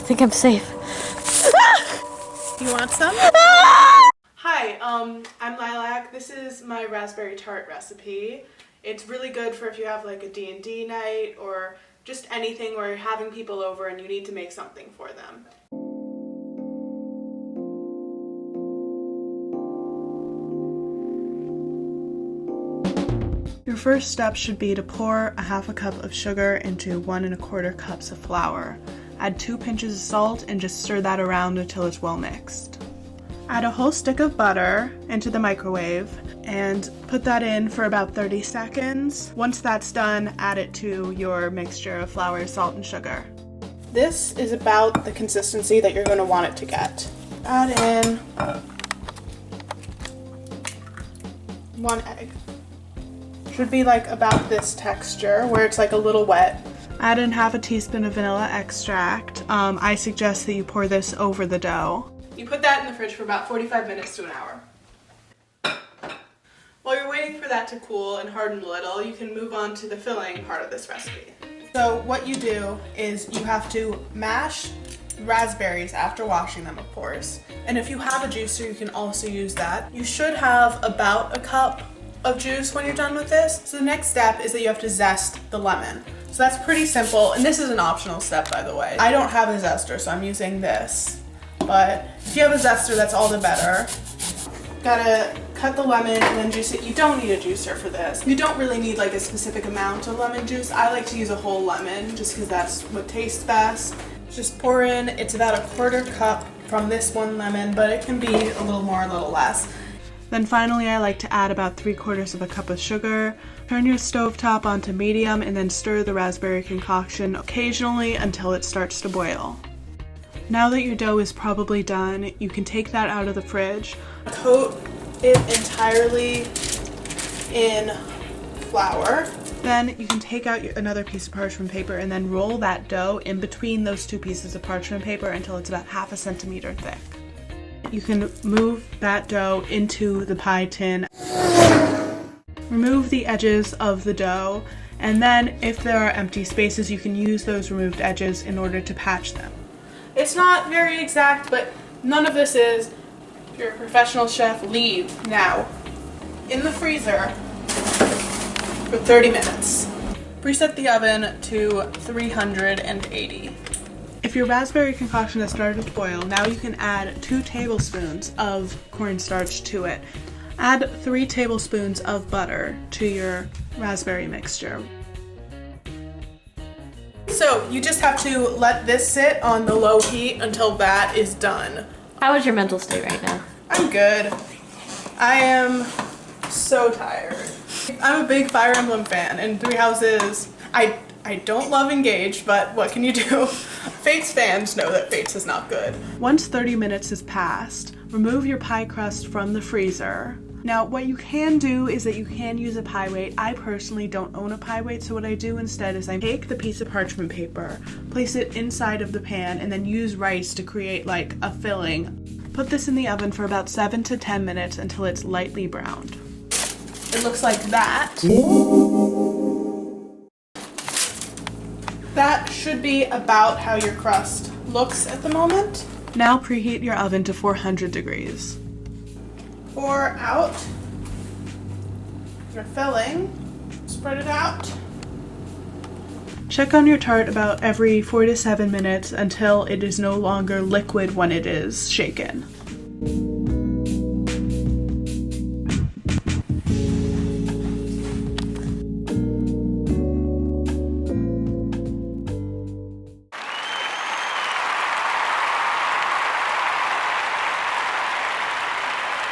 think I'm safe. You want some? Hi, I'm Lilac. This is my raspberry tart recipe. It's really good for if you have like a D&D night or just anything where you're having people over and you need to make something for them. Your first step should be to pour a half a cup of sugar into 1 1/4 cups of flour. Add 2 pinches of salt and just stir that around until it's well mixed. Add a whole stick of butter into the microwave and put that in for about 30 seconds. Once that's done, add it to your mixture of flour, salt, and sugar. This is about the consistency that you're going to want it to get. Add in 1 egg. Should be like about this texture where it's like a little wet. Add in half a teaspoon of vanilla extract. I suggest that you pour this over the dough. You put that in the fridge for about 45 minutes to an hour. While you're waiting for that to cool and harden a little, you can move on to the filling part of this recipe. So what you do is you have to mash raspberries after washing them, of course. And if you have a juicer, you can also use that. You should have about a cup of juice when you're done with this. So the next step is that you have to zest the lemon. So that's pretty simple, and this is an optional step, by the way. I don't have a zester, so I'm using this. But if you have a zester, that's all the better. Gotta cut the lemon and then juice it. You don't need a juicer for this. You don't really need like a specific amount of lemon juice. I like to use a whole lemon just because that's what tastes best. Just pour in, it's about a 1/4 cup from this one lemon, but it can be a little more, a little less. Then finally, I like to add about 3/4 cup of sugar. Turn your stovetop onto medium and then stir the raspberry concoction occasionally until it starts to boil. Now that your dough is probably done, you can take that out of the fridge. Coat it entirely in flour. Then you can take out another piece of parchment paper and then roll that dough in between those 2 pieces of parchment paper until it's about 1/2 centimeter thick. You can move that dough into the pie tin. Remove the edges of the dough, and then if there are empty spaces, you can use those removed edges in order to patch them. It's not very exact, but none of this is. If you're a professional chef, leave now. In the freezer for 30 minutes. Preset the oven to 380. If your raspberry concoction has started to boil, now you can add 2 tablespoons of cornstarch to it. Add 3 tablespoons of butter to your raspberry mixture. So you just have to let this sit on the low heat until that is done. How is your mental state right now? I'm good. I am so tired. I'm a big Fire Emblem fan, and 3 Houses, I don't love Engage, but what can you do? Fates fans know that Fates is not good. Once 30 minutes has passed, remove your pie crust from the freezer. Now, what you can do is that you can use a pie weight. I personally don't own a pie weight, so what I do instead is I take the piece of parchment paper, place it inside of the pan, and then use rice to create like a filling. Put this in the oven for about 7 to 10 minutes until it's lightly browned. It looks like that. That should be about how your crust looks at the moment. Now preheat your oven to 400 degrees. Pour out your filling, spread it out. Check on your tart about every 4 to 7 minutes until it is no longer liquid when it is shaken.